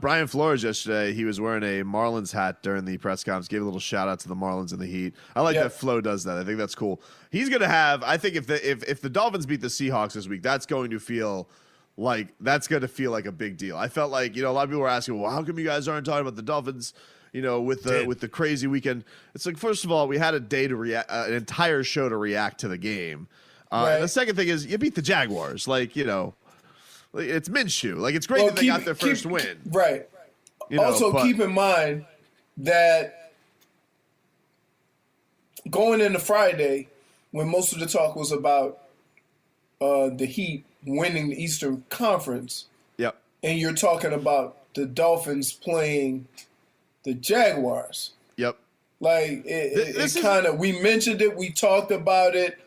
Brian Flores yesterday, he was wearing a Marlins hat during the press conference, gave a little shout out to the Marlins and the Heat. I like that Flo does that. I think that's cool. He's going to have, I think if the Dolphins beat the Seahawks this week, that's going to feel like a big deal. I felt like, a lot of people were asking, well, how come you guys aren't talking about the Dolphins, with the crazy weekend? It's like, first of all, we had a day to react, an entire show to react to the game. Right. And the second thing is you beat the Jaguars. It's Minshew. It's great that they got their first win. Right. Keep in mind that going into Friday, when most of the talk was about the Heat winning the Eastern Conference, yep, and you're talking about the Dolphins playing the Jaguars. Yep. We mentioned it, we talked about it,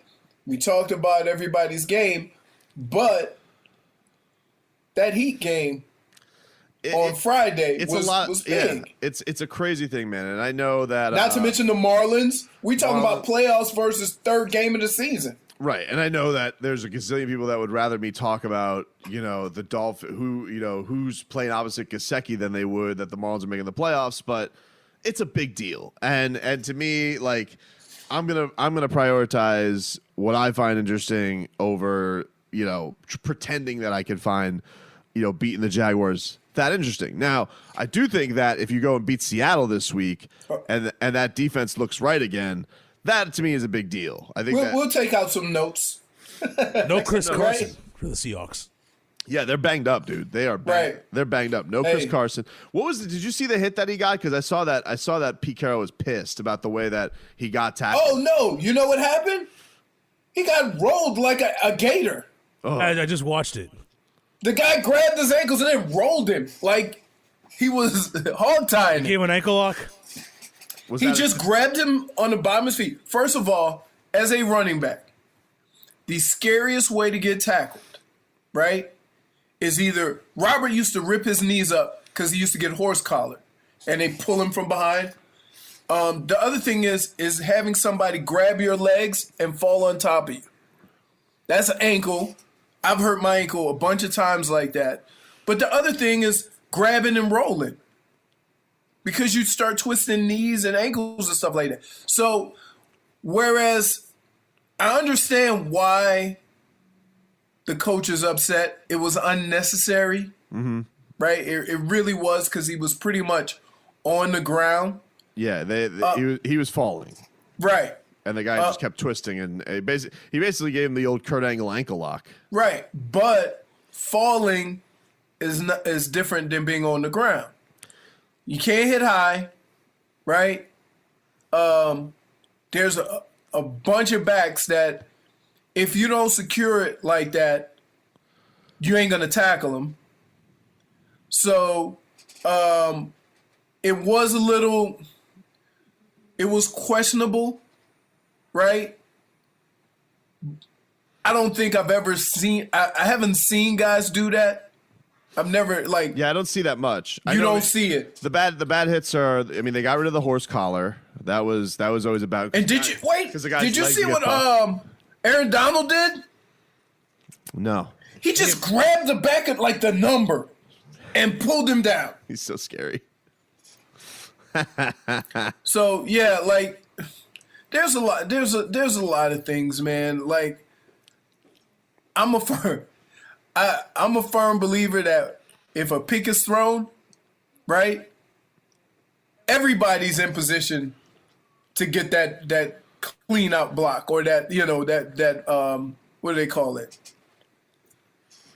we talked about everybody's game, but that Heat game on Friday was big. Yeah, it's a crazy thing, man. And I know that not to mention the Marlins. We talking about playoffs versus third game of the season. Right. And I know that there's a gazillion people that would rather me talk about, the Dolphins who's playing opposite Gesicki than they would that the Marlins are making the playoffs, but it's a big deal. And to me, I'm gonna prioritize what I find interesting over, pretending that I can find beating the Jaguars that interesting. Now, I do think that if you go and beat Seattle this week and that defense looks right again, that to me is a big deal. I think we'll take out some notes. No Chris Carson for the Seahawks. Yeah, they're banged up, dude. They are banged. Right. They're banged up. No Chris Carson. Did you see the hit that he got? Because I saw that Pete Carroll was pissed about the way that he got tackled. Oh no! You know what happened? He got rolled like a gator. Oh. I just watched it. The guy grabbed his ankles and then rolled him like he was hog-tying. He gave him an ankle lock? He just grabbed him on the bottom of his feet. First of all, as a running back, the scariest way to get tackled, right, is either Robert used to rip his knees up because he used to get horse collared, and they pull him from behind. The other thing is having somebody grab your legs and fall on top of you. That's an ankle. I've hurt my ankle a bunch of times like that. But the other thing is grabbing and rolling because you start twisting knees and ankles and stuff like that. So whereas I understand why the coach is upset, it was unnecessary, right? It really was because he was pretty much on the ground. Yeah, he was falling. Right. And the guy just kept twisting, and he basically gave him the old Kurt Angle ankle lock. Right, but falling is different than being on the ground. You can't hit high, right? There's a bunch of backs that if you don't secure it like that, you ain't gonna tackle them. So it was questionable. Right? I don't think I've ever seen. I haven't seen guys do that. I've never Yeah, I don't see that much. You don't see it. The bad hits are. I mean, they got rid of the horse collar. That was always about. And did you see what Aaron Donald did? No. He just grabbed the back of the number and pulled him down. He's so scary. So yeah, There's a lot of things, man. I'm a firm believer that if a pick is thrown, right, everybody's in position to get that clean out block or that what do they call it?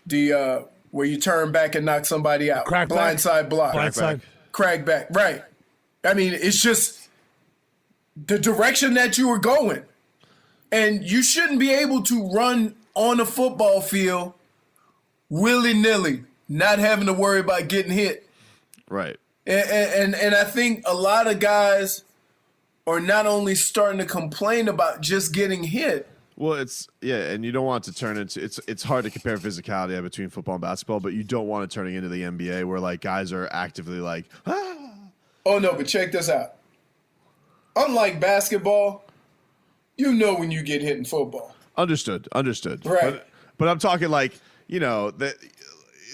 The where you turn back and knock somebody out. Blindside block. Crack back. Right. I mean, it's just the direction that you were going. And you shouldn't be able to run on a football field willy-nilly, not having to worry about getting hit. Right. And I think a lot of guys are not only starting to complain about just getting hit. Well, and you don't want it to turn into it's hard to compare physicality between football and basketball, but you don't want it turning into the NBA where guys are actively Oh no, but check this out. Unlike basketball, you know when you get hit in football. Understood. Right. But I'm talking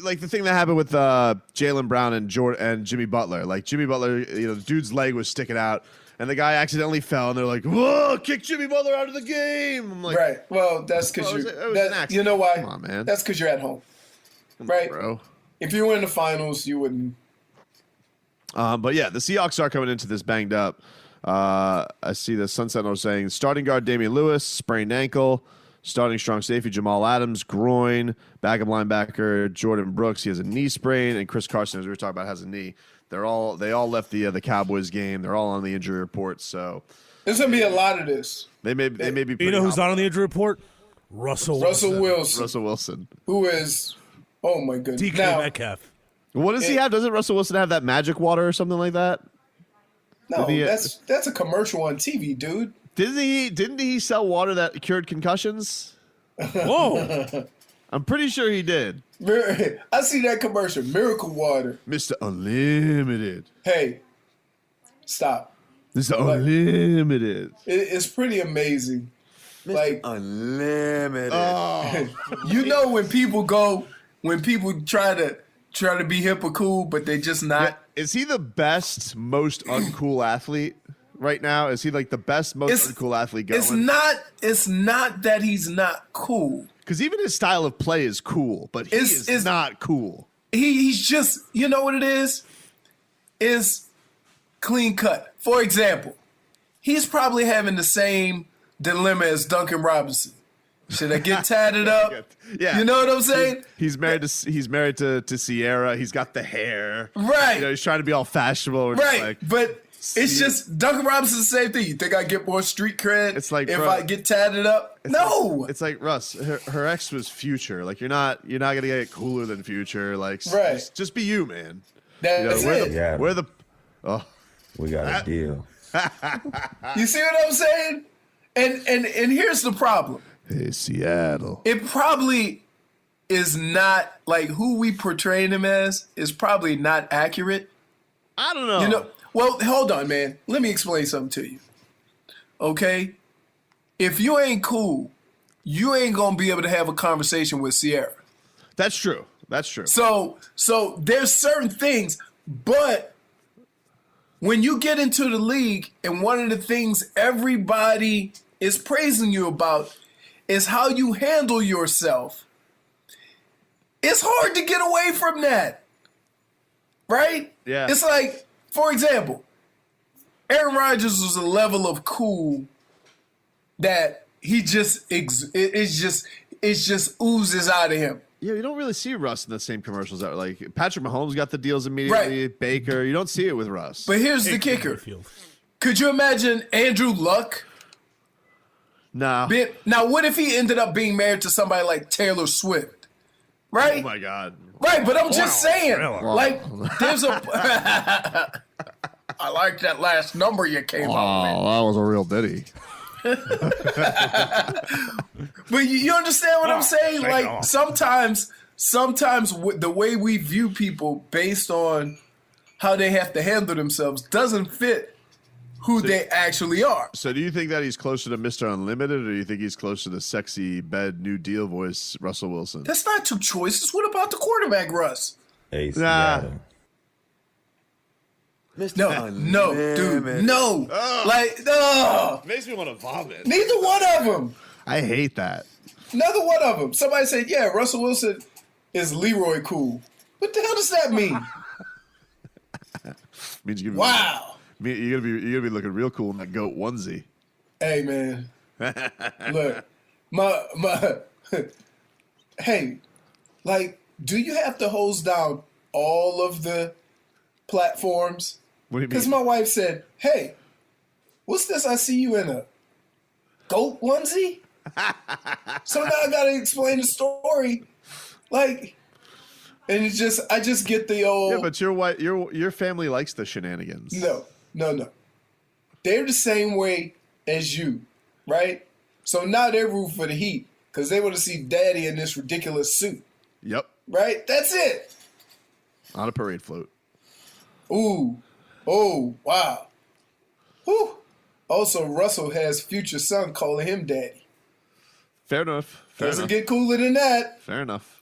like the thing that happened with Jaylen Brown and Jimmy Butler. Like Jimmy Butler, the dude's leg was sticking out, and the guy accidentally fell, and they're like, "Whoa, kick Jimmy Butler out of the game!" I'm like, right. Well, that's because you know why? Come on, man. That's because you're at home, right, bro? If you were in the finals, you wouldn't. But yeah, the Seahawks are coming into this banged up. I see the Sun Sentinel saying starting guard Damian Lewis, sprained ankle. Starting strong safety Jamal Adams, groin. Backup linebacker Jordan Brooks, he has a knee sprain. And Chris Carson, as we were talking about, has a knee. They all left the Cowboys game. They're all on the injury report. So there's gonna be a lot of this. They may be. You know who's not on the injury report? Russell Wilson. Who is? Oh my goodness. DK Metcalf. What does he have? Doesn't Russell Wilson have that magic water or something like that? No, that's a commercial on TV, dude. Didn't he sell water that cured concussions? Whoa. I'm pretty sure he did. I see that commercial. Miracle Water. Mr. Unlimited. Hey, stop. Mr. Unlimited. It's pretty amazing. Mr. Like Unlimited. Oh. You know when people try to be hip or cool, but they just not. Yeah. Is he the best, most uncool athlete right now? Is he like the best, most uncool athlete going? It's not that he's not cool. Because even his style of play is cool, but he is not cool. He's just, you know what it is? Is clean cut. For example, he's probably having the same dilemma as Duncan Robinson. Should I get tatted up? Yeah, you know what I'm saying. He's married to Sierra. He's got the hair. Right. He's trying to be all fashionable. Right. But it's just Duncan Robinson's the same thing. You think I get more street cred? It's like, if bro, I get tatted up? No. It's like Russ. Her ex was Future. Like you're not gonna get cooler than Future. Like just be you, man. That's it. We got a deal. You see what I'm saying? And here's the problem. Hey, Seattle. It probably is not like who we portraying him as is probably not accurate. I don't know. Well, hold on, man. Let me explain something to you. Okay? If you ain't cool, you ain't gonna be able to have a conversation with Sierra. That's true. So there's certain things, but when you get into the league and one of the things everybody is praising you about is how you handle yourself. It's hard to get away from that. Right? Yeah. It's like, for example, Aaron Rodgers was a level of cool that it just oozes out of him. Yeah, you don't really see Russ in the same commercials that like Patrick Mahomes got the deals immediately. Right. Baker, you don't see it with Russ. But here's the kicker. Could you imagine Andrew Luck? No. Now, what if he ended up being married to somebody like Taylor Swift? Right? Oh my God. Right, but I'm just saying, like, there's a. I like that last number you came up with. That was a real ditty. But you understand what I'm saying? Like sometimes the way we view people based on how they have to handle themselves doesn't fit who they actually are. So do you think that he's closer to Mr. Unlimited, or do you think he's closer to sexy bed New Deal voice Russell Wilson? That's not two choices. What about the quarterback, Russ? Hey, Seattle. No, dude, no. Makes me want to vomit. Neither one of them. I hate that. Neither one of them. Somebody said, yeah, Russell Wilson is Leroy cool. What the hell does that mean? Means you're wow. You're gonna be looking real cool in that goat onesie. Hey man, look, my. Hey, like, do you have to hose down all of the platforms? What do you mean? Because my wife said, "Hey, what's this? I see you in a goat onesie." So now I gotta explain the story, like, and it's just I just get the old. Yeah, but your family likes the shenanigans. No. They're the same way as you, right? So now they're rooting for the Heat because they want to see Daddy in this ridiculous suit. Yep. Right? That's it. On a parade float. Ooh. Oh, wow. Whew. Also, Russell has future son calling him Daddy. Fair enough. Doesn't get cooler than that. Fair enough.